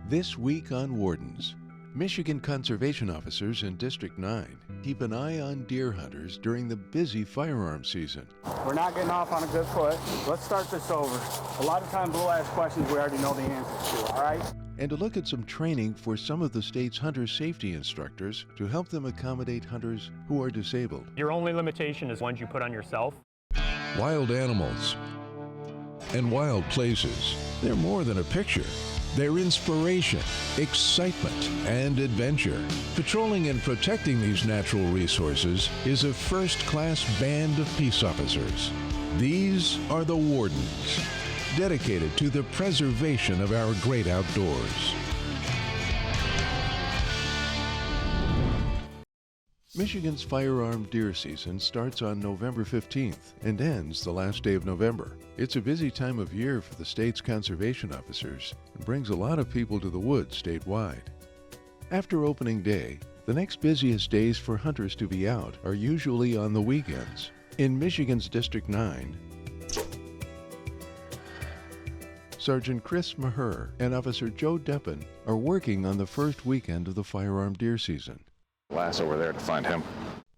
This week on Wardens, Michigan conservation officers in District 9 keep an eye on deer hunters during the busy firearm season. We're not getting off on a good foot. Let's start this over. A lot of times we'll ask questions we already know the answers to, all right? And to look at some training for some of the state's hunter safety instructors to help them accommodate hunters who are disabled. Your only limitation is ones you put on yourself. Wild animals and wild places. They're more than a picture. They're inspiration, excitement, and adventure. Patrolling and protecting these natural resources is a first-class band of peace officers. These are the Wardens, dedicated to the preservation of our great outdoors. Michigan's firearm deer season starts on November 15th and ends the last day of November. It's a busy time of year for the state's conservation officers and brings a lot of people to the woods statewide. After opening day, the next busiest days for hunters to be out are usually on the weekends. In Michigan's District 9, Sergeant Chris Maher and Officer Joe Deppen are working on the first weekend of the firearm deer season. Lasso over there to find him.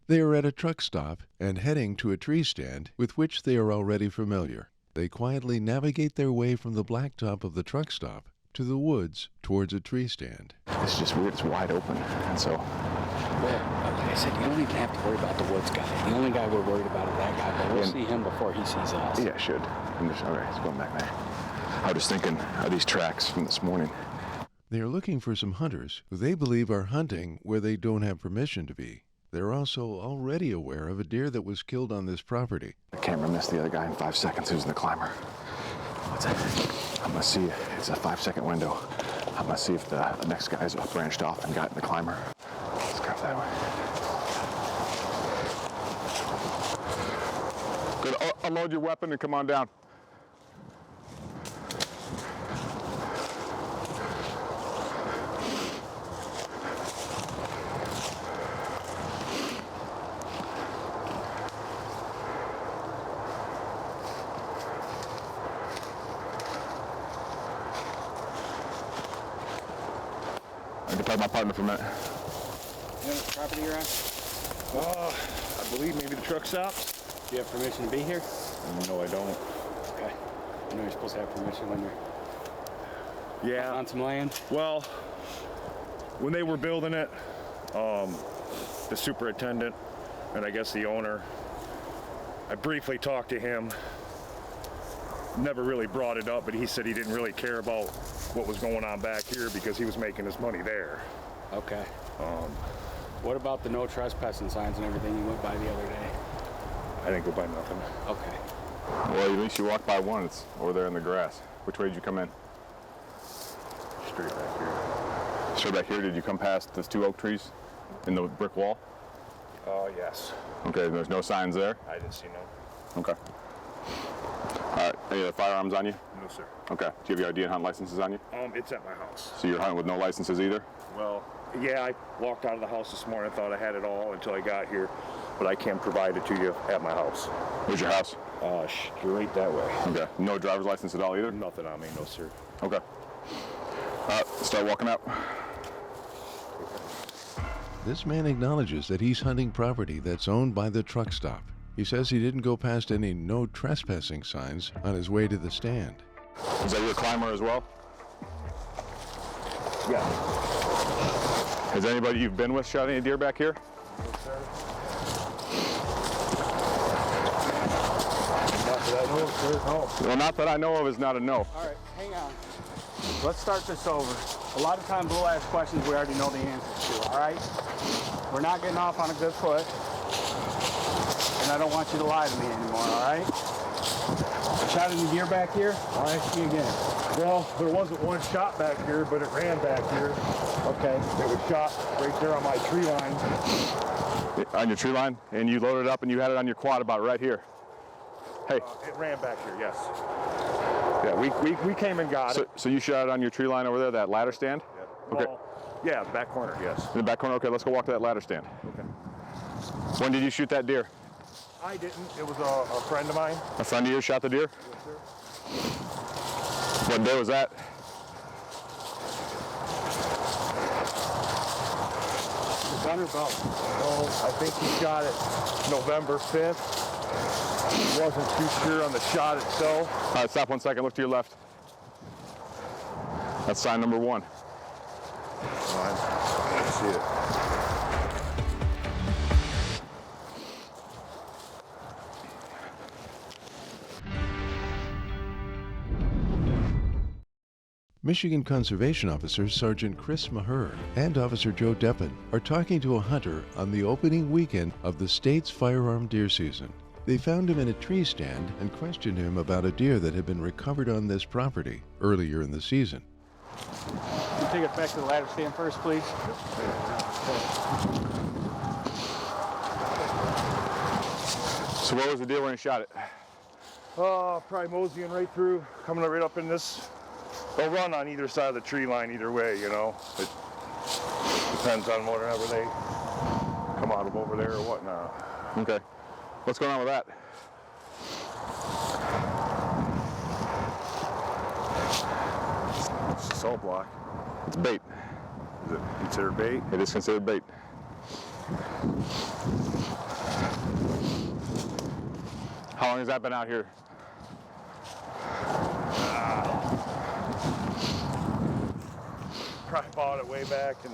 They are at a truck stop and heading to a tree stand with which they are already familiar. They quietly navigate their way from the blacktop of the truck stop to the woods towards a tree stand. It's just weird, it's wide open, and so... Well, like I said, you don't even have to worry about the woods guy. The only guy we're worried about is that guy, but we'll see him before he sees us. Yeah, should. Okay, he's going back there. I was just thinking, are these tracks from this morning? They are looking for some hunters who they believe are hunting where they don't have permission to be. They're also already aware of a deer that was killed on this property. The camera missed the other guy in 5 seconds who's the climber. What's that? I'm gonna see, it's a 5-second window. I'm gonna see if the next guy's branched off and got in the climber. Let's go that way. Good, unload your weapon and come on down. I can talk to my partner for a minute. You know what property you're on? I believe maybe the truck stops. Do you have permission to be here? No, I don't. Okay. You know you're supposed to have permission when you're on some land? Well, when they were building it, the superintendent and I guess the owner, I briefly talked to him. Never really brought it up, but he said he didn't really care about what was going on back here because he was making his money there. Okay. What about the no trespassing signs and everything you went by the other day? I didn't go by nothing. Okay. Well, at least you walked by one. It's over there in the grass. Which way did you come in? Straight back here. Straight back here? Did you come past those 2 oak trees in the brick wall? Yes. Okay, there's no signs there? I didn't see no. Okay. All right, any other firearms on you? No, sir. Okay, do you have your ID and hunt licenses on you? It's at my house. So you're hunting with no licenses either? Well, yeah, I walked out of the house this morning. I thought I had it all until I got here, but I can provide it to you at my house. Where's your house? Straight that way. Okay, no driver's license at all either? Nothing on me, no, sir. Okay. Start walking out. This man acknowledges that he's hunting property that's owned by the truck stop. He says he didn't go past any no trespassing signs on his way to the stand. Is that your climber as well? Yeah. Has anybody you've been with shot any deer back here? No, sir. Not that I know of, sir. No. Well, not that I know of is not a no. All right, hang on. Let's start this over. A lot of times we'll ask questions we already know the answers to, all right? We're not getting off on a good foot. And I don't want you to lie to me anymore, all right? Shot any deer back here? I'll ask you again. Well, there wasn't one shot back here, but it ran back here. Okay. It was shot right there on my tree line. On your tree line? And you loaded it up and you had it on your quad about right here. Hey. It ran back here, yes. Yeah, we came and got it. So you shot it on your tree line over there, that ladder stand? Yeah. Okay. Well, yeah, back corner, yes. In the back corner? Okay, let's go walk to that ladder stand. Okay. When did you shoot that deer? I didn't. It was a friend of mine. A friend of yours shot the deer? Yes, sir. What day was that? Gun or bow? Oh, I think he shot it November 5th. Wasn't too sure on the shot itself. All right, stop 1 second. Look to your left. That's sign number 1. I see it. Michigan Conservation Officer Sergeant Chris Maher and Officer Joe Deppen are talking to a hunter on the opening weekend of the state's firearm deer season. They found him in a tree stand and questioned him about a deer that had been recovered on this property earlier in the season. Can you take it back to the ladder stand first, please? So what was the deal when you shot it? Probably moseying right through, coming right up in this. They'll run on either side of the tree line either way, you know. It depends on whatever they come out of over there or whatnot. Okay. What's going on with that? It's a salt block. It's bait. Is it considered bait? It is considered bait. How long has that been out here? Probably bought it way back in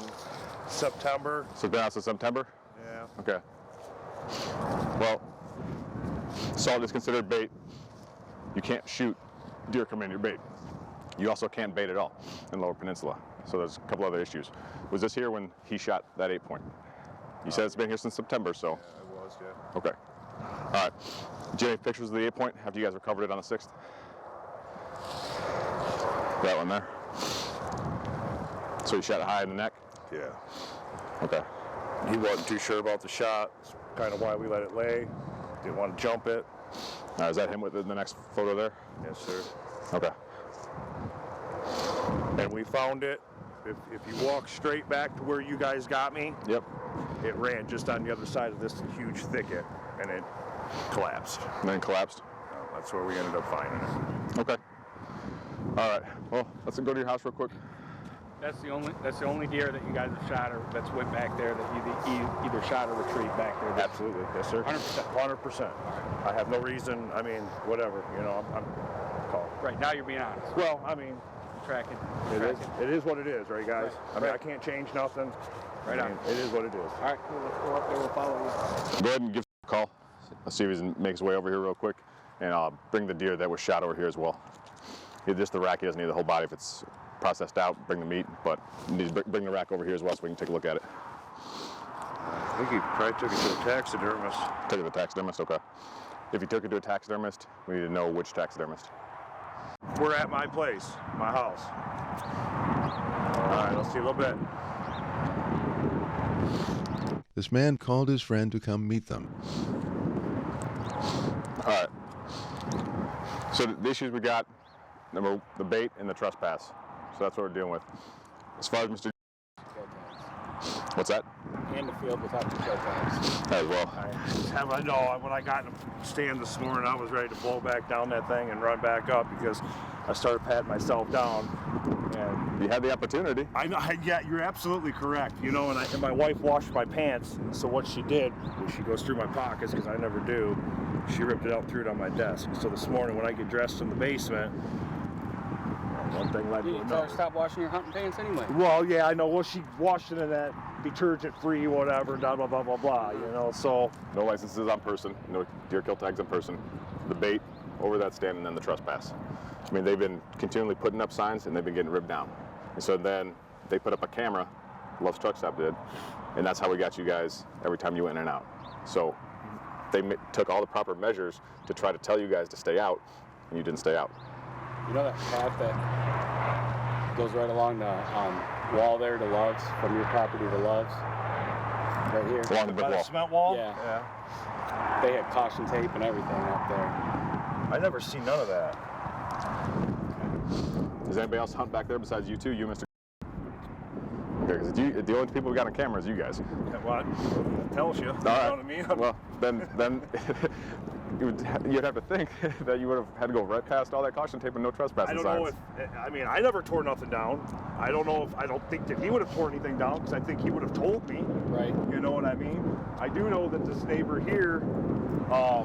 September. So it's been out since September? Yeah. Okay. Well, salt is considered bait. You can't shoot deer coming in your bait. You also can't bait at all in Lower Peninsula. So there's a couple other issues. Was this here when he shot that 8-point? You said it's been here since September, so. Yeah, it was, yeah. Okay. All right. Did you have any pictures of the 8-point after you guys recovered it on the 6th? That one there. So you shot it high in the neck? Yeah. Okay. He wasn't too sure about the shot. That's kind of why we let it lay. Didn't want to jump it. Is that him with the next photo there? Yes, sir. Okay. And we found it. If you walk straight back to where you guys got me, Yep. it ran just on the other side of this huge thicket, and it collapsed. And then collapsed? That's where we ended up finding it. Okay. All right. Well, let's go to your house real quick. That's the only deer that you guys have shot or that's went back there that you either shot or retrieved back there. Absolutely. Yes, sir. 100%. 100%. I have no reason, I mean, whatever, you know, I'm called. Right, now you're being honest. Well, I mean, Tracking. it is what it is, right, guys? Right. I mean, I can't change nothing. Right I mean, it is what it is. All right, cool. Let's go up there. We'll follow you. Go ahead and give him a call. Let's see if he makes his way over here real quick. And I'll bring the deer that was shot over here as well. Just the rack, he doesn't need the whole body. If it's processed out, bring the meat, but you need to bring the rack over here as well so we can take a look at it. I think he probably took it to a taxidermist. Took it to a taxidermist? Okay. If he took it to a taxidermist, we need to know which taxidermist. We're at my place, my house. All right, I'll see you in a little bit. This man called his friend to come meet them. All right. So the issues we got, the bait and the trespass. So that's what we're dealing with. As far as Mr. What's that? In the field without the show tags. As well. When I got in the stand this morning, I was ready to blow back down that thing and run back up because I started patting myself down. And You had the opportunity. I know, yeah, you're absolutely correct. You know, and my wife washed my pants, so what she did was she goes through my pockets, because I never do, she ripped it out and threw it on my desk. So this morning when I get dressed in the basement, one thing led to You another. tell her to stop washing your hunting pants anyway. Well, yeah, I know. Well, she washed it in that detergent-free whatever, blah, blah, blah, blah, blah, you know, so. No licenses on person, no deer kill tags on person, the bait over that stand, and then the trespass. I mean, they've been continually putting up signs and they've been getting ripped down. And so then they put up a camera, Love's Truck Stop did, and that's how we got you guys every time you went in and out. So they took all the proper measures to try to tell you guys to stay out, and you didn't stay out. You know that path that goes right along the wall there to Love's, from your property to Love's? Right here. Along the brick By the wall. cement wall? Yeah. They had caution tape and everything up there. I never seen none of that. Does anybody else hunt back there besides you two, you, Mr. Okay, because the only people who got on camera is you guys. Yeah, what? That tells you. You know All right. what I mean? Well, then you'd have to think that you would have had to go right past all that caution tape and no trespassing I signs. don't know if, I mean, I never tore nothing down. I don't think that he would have tore anything down, because I think he would have told me. Right. You know what I mean? I do know that this neighbor here, I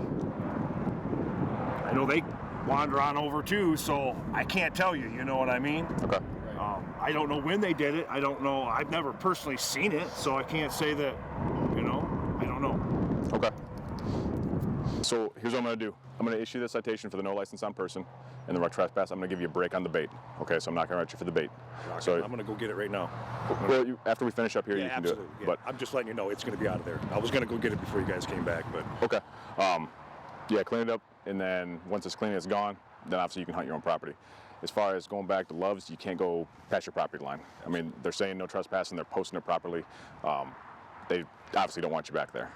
know they wander on over too, so I can't tell you, you know what I mean? Okay. I don't know when they did it. I don't know. I've never personally seen it, so I can't say that, you know, I don't know. Okay. So here's what I'm going to do. I'm going to issue the citation for the no license on person and the rough trespass. I'm going to give you a break on the bait. Okay, so I'm not going to write you for the bait. So I'm going to go get it right now. Well, after we finish up here, Yeah, you can absolutely. do it. Yeah. But I'm just letting you know it's going to be out of there. I was going to go get it before you guys came back, but okay. Yeah, clean it up, and then once it's clean, it's gone. Then obviously you can hunt your own property. As far as going back to Love's, you can't go past your property line. I mean, they're saying no trespassing, they're posting it properly. They obviously don't want you back there.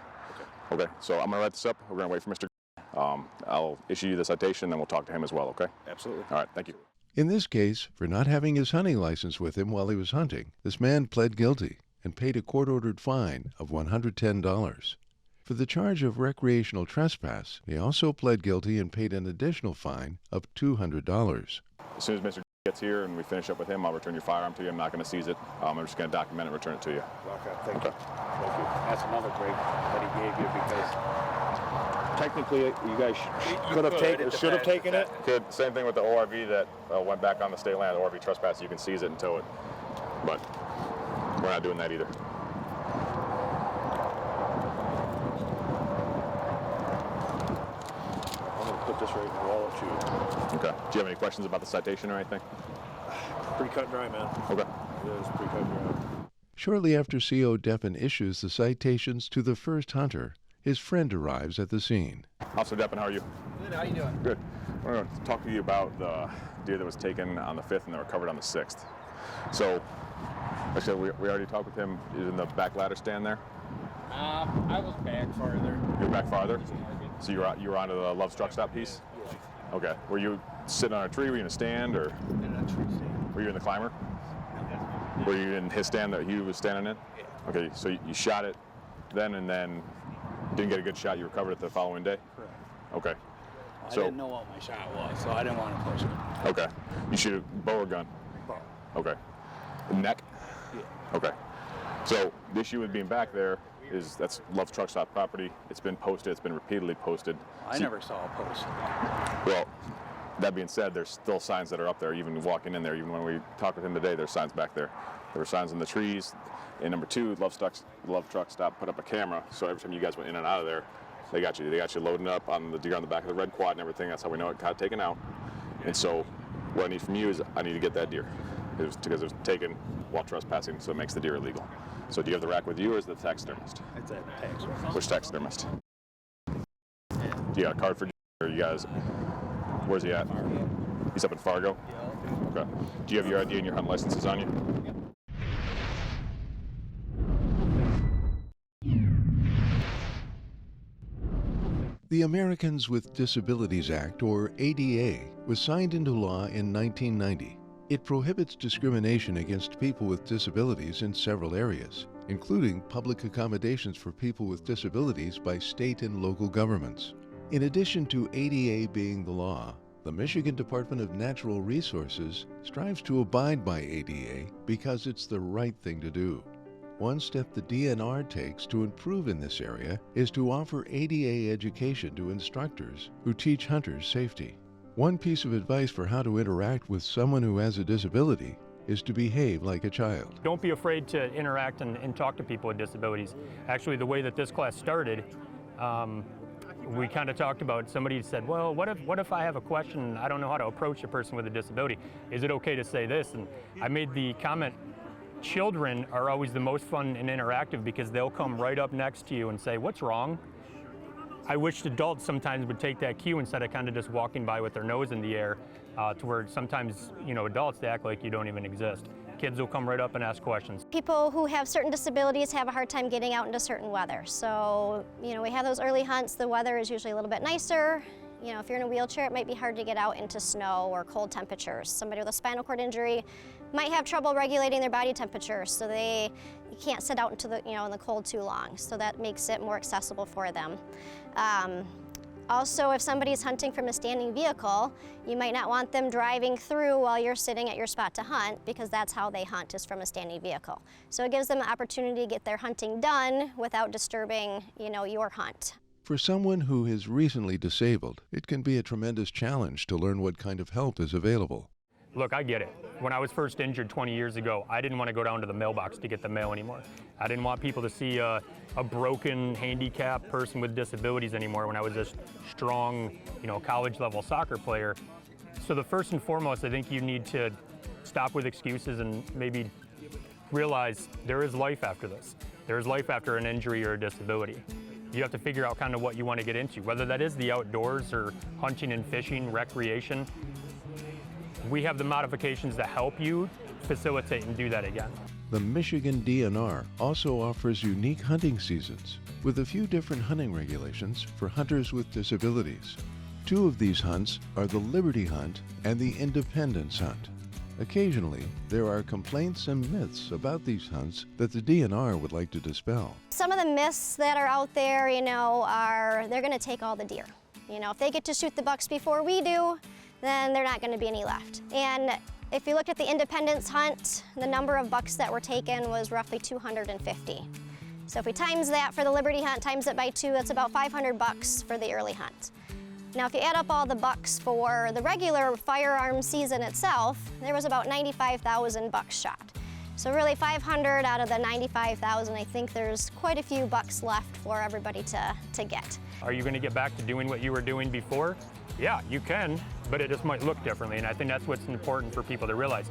Okay, so I'm gonna write this up. We're gonna wait for Mr. I'll issue you the citation, then we'll talk to him as well, okay? absolutely. All right, thank you. In this case, for not having his hunting license with him while he was hunting, this man pled guilty and paid a court-ordered fine of $110. For the charge of recreational trespass, he also pled guilty and paid an additional fine of $200. As soon as Mr. gets here and we finish up with him, I'll return your firearm to you. I'm not gonna seize it. I'm just gonna document it and return it to you. Okay, thank you. Thank you. That's another break that he gave you because technically you guys should have taken it. Good. Same thing with the ORV that went back on the state land. ORV trespass, you can seize it and tow it. But we're not doing that either. I'm going to put this right in the wallet too. Okay. Do you have any questions about the citation or anything? Pretty cut and dry, man. Okay. It is pretty cut and dry. Shortly after CO Deppen issues the citations to the first hunter, his friend arrives at the scene. Officer Deppen, how are you? Good, how you doing? Good. We're going to talk to you about the deer that was taken on the 5th and then recovered on the 6th. So, actually, we already talked with him. He's in the back ladder stand there. I was back farther. You're back farther? So you were onto the Love's truck stop piece? Yeah. Okay. Were you sitting on a tree? Were you in a stand? Or In a tree stand. were you in the climber? Were you in his stand that he was standing in? Yeah. Okay, so you shot it then and then didn't get a good shot. You recovered it the following day? Correct. Okay. I didn't know what my shot was, so I didn't want to push it. Okay. You shoot a bow or gun? Bow. Okay. Neck? Yeah. Okay. So the issue with being back there is that's Love's truck stop property. It's been posted. It's been repeatedly posted. I never saw a post. Well, that being said, there's still signs that are up there, even walking in there. Even when we talked with him today, there's signs back there. There were signs in the trees. And number two, Love Truck Stop put up a camera, so every time you guys went in and out of there, they got you loading up on the deer on the back of the red quad and everything. That's how we know it got taken out. And so what I need from you is I need to get that deer. Because it was taken while trespassing, so it makes the deer illegal. So do you have the rack with you, or is it the taxidermist? It's a taxidermist. Which taxidermist? Do you got a card for, or you guys, where's he at? He's up in Fargo? Yeah. Okay. Do you have your ID and your hunt licenses on you? The Americans with Disabilities Act, or ADA, was signed into law in 1990. It prohibits discrimination against people with disabilities in several areas, including public accommodations for people with disabilities by state and local governments. In addition to ADA being the law, the Michigan Department of Natural Resources strives to abide by ADA because it's the right thing to do. One step the DNR takes to improve in this area is to offer ADA education to instructors who teach hunters safety. One piece of advice for how to interact with someone who has a disability is to behave like a child. Don't be afraid to interact and talk to people with disabilities. Actually, the way that this class started, we kind of talked about, somebody said, well, what if I have a question, I don't know how to approach a person with a disability. Is it okay to say this? And I made the comment, children are always the most fun and interactive because they'll come right up next to you and say, what's wrong? I wish adults sometimes would take that cue instead of kind of just walking by with their nose in the air, to where sometimes, adults, they act like you don't even exist. Kids will come right up and ask questions. People who have certain disabilities have a hard time getting out into certain weather. So, we have those early hunts, the weather is usually a little bit nicer. If you're in a wheelchair, it might be hard to get out into snow or cold temperatures. Somebody with a spinal cord injury might have trouble regulating their body temperature, so you can't sit out into the, in the cold too long. So that makes it more accessible for them. Also, if somebody's hunting from a standing vehicle, you might not want them driving through while you're sitting at your spot to hunt, because that's how they hunt, is from a standing vehicle. So it gives them an opportunity to get their hunting done without disturbing, your hunt. For someone who is recently disabled, it can be a tremendous challenge to learn what kind of help is available. Look, I get it. When I was first injured 20 years ago, I didn't want to go down to the mailbox to get the mail anymore. I didn't want people to see a broken, handicapped person with disabilities anymore when I was a strong, college-level soccer player. So the first and foremost, I think you need to stop with excuses and maybe realize there is life after this. There is life after an injury or a disability. You have to figure out kind of what you want to get into, whether that is the outdoors or hunting and fishing, recreation. We have the modifications to help you facilitate and do that again. The Michigan DNR also offers unique hunting seasons with a few different hunting regulations for hunters with disabilities. Two of these hunts are the Liberty Hunt and the Independence Hunt. Occasionally, there are complaints and myths about these hunts that the DNR would like to dispel. Some of the myths that are out there, are they're going to take all the deer. If they get to shoot the bucks before we do, then there's not going to be any left. And if you look at the Independence Hunt, the number of bucks that were taken was roughly 250. So if we times that for the Liberty Hunt, times it by 2, that's about 500 bucks for the early hunt. Now, if you add up all the bucks for the regular firearm season itself, there was about 95,000 bucks shot. So really 500 out of the 95,000, I think there's quite a few bucks left for everybody to get. Are you going to get back to doing what you were doing before? Yeah, you can, but it just might look differently, and I think that's what's important for people to realize.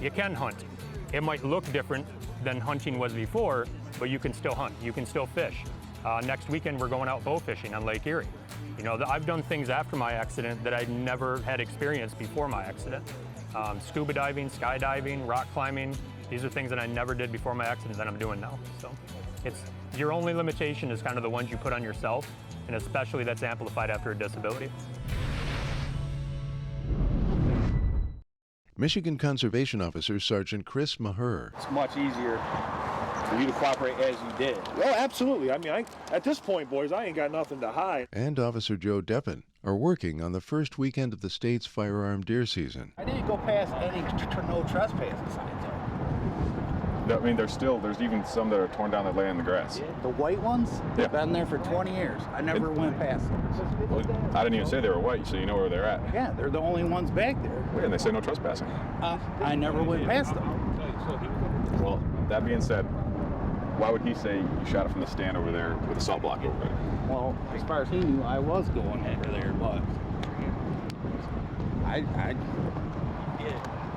You can hunt. It might look different than hunting was before, but you can still hunt. You can still fish. Next weekend, we're going out bow fishing on Lake Erie. I've done things after my accident that I never had experienced before my accident. Scuba diving, skydiving, rock climbing. These are things that I never did before my accident that I'm doing now. So your only limitation is kind of the ones you put on yourself, and especially that's amplified after a disability. Michigan Conservation Officer Sergeant Chris Maher. It's much easier for you to cooperate as you did. Well, absolutely. I mean, at this point, boys, I ain't got nothing to hide. And Officer Joe Deppen are working on the first weekend of the state's firearm deer season. I didn't go past any no trespassing signs. I mean, there's even some that are torn down that lay in the grass. The white ones, they've Yeah. been there for 20 years. I never went past them. Well, I didn't even say they were white, so you know where they're at. Yeah, they're the only ones back there. Yeah, and they say no trespassing. I never went past them. Well, that being said, why would he say you shot it from the stand over there with a salt block over it? Well, as far as he knew, I was going over there, but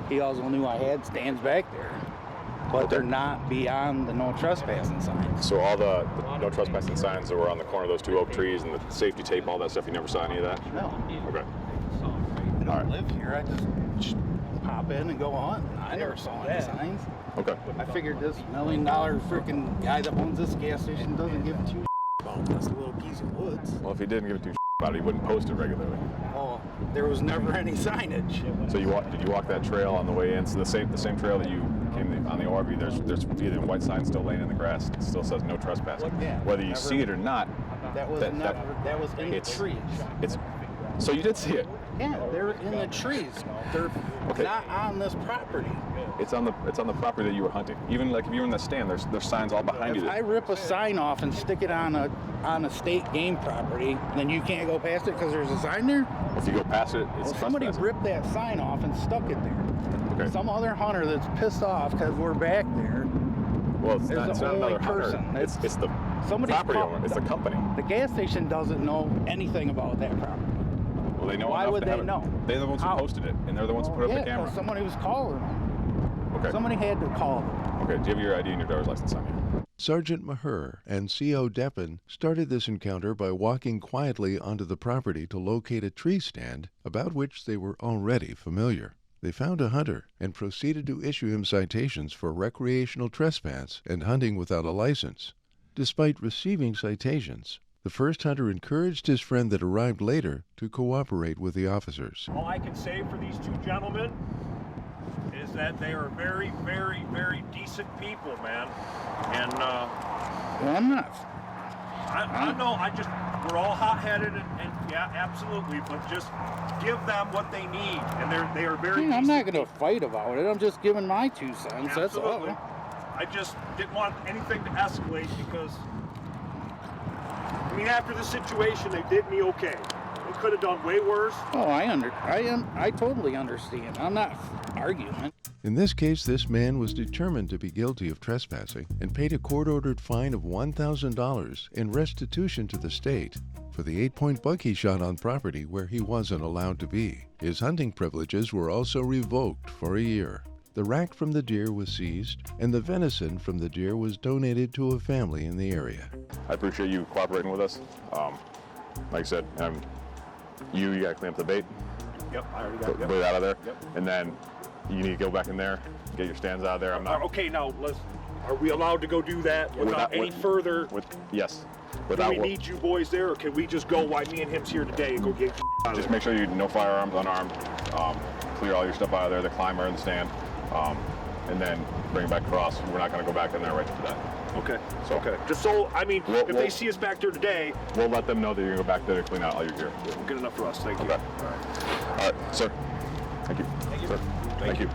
he also knew I had stands back there. But they're not beyond the no trespassing signs. So all the no trespassing signs that were on the corner of those two oak trees and the safety tape, all that stuff, you never saw any of that? No. Okay. I don't live here. I just pop in and go hunt. I never saw any signs. Okay. I figured this $1 million freaking guy that owns this gas station doesn't give two about this little piece of woods. Well, if he didn't give a two about it, he wouldn't post it regularly. Well, there was never any signage. So did you walk that trail on the way in? So the same trail that you came on the RV, there's either white sign still laying in the grass. It still says no trespassing. Yeah, Whether you see it or not. That was that was in the trees. So you did see it. Yeah, they're in the trees. They're not on this property. It's on the property that you were hunting. Even like if you were in the stand, there's signs all behind you. If I rip a sign off and stick it on a state game property, then you can't go past it because there's a sign there? If you go past it, it's somebody trespassing. ripped that sign off and stuck it there. Okay. Some other hunter that's pissed off because we're back there. Well, it's not only another person. hunter. It's the Somebody's property owner. It's the company. The gas station doesn't know anything about that property. Well, they know Why enough would to they have it. know? They're the ones who posted it, and they're the ones who put up the camera. Yeah, somebody was calling them. Okay. Somebody had to call them. Okay, do you have your ID and your driver's license on you? Sergeant Maher and CO Deppen started this encounter by walking quietly onto the property to locate a tree stand about which they were already familiar. They found a hunter and proceeded to issue him citations for recreational trespass and hunting without a license. Despite receiving citations, the first hunter encouraged his friend that arrived later to cooperate with the officers. All I can say for these two gentlemen is that they are very, very, very decent people, man. And Well, I'm not. I know, we're all hot-headed and Yeah, absolutely. But just give them what they need, and they are very. Yeah, I'm not decent going to fight about it. I'm just giving my 2 cents. That's Absolutely. all. I just didn't want anything to escalate because, I mean, after the situation, they did me okay. They could have done way worse. Oh, I totally understand. I'm not arguing. In this case, this man was determined to be guilty of trespassing and paid a court-ordered fine of $1,000 in restitution to the state for the 8-point buck he shot on property where he wasn't allowed to be. His hunting privileges were also revoked for a year. The rack from the deer was seized, and the venison from the deer was donated to a family in the area. I appreciate you cooperating with us. Like I said, you got to clean up the bait, Yep, I already got put it out of there, and then you need to go back in there, get your stands out of there. I'm not. Okay, now are we allowed to go do that without any further? Yes. Do we need you boys there, or can we just go while me and him's here today and go get out of Just there? make sure you no firearms, unarmed. Clear all your stuff out of there, the climber and the stand, and then bring it back across. We're not going to go back in there right after that. Okay. So, Okay. Just so, I mean, if they we'll- see us back there today, We'll let them know that you're going to go back there to clean out all your gear. good enough for us. Thank you. Okay. All right, sir. Thank you. Sir. Thank you.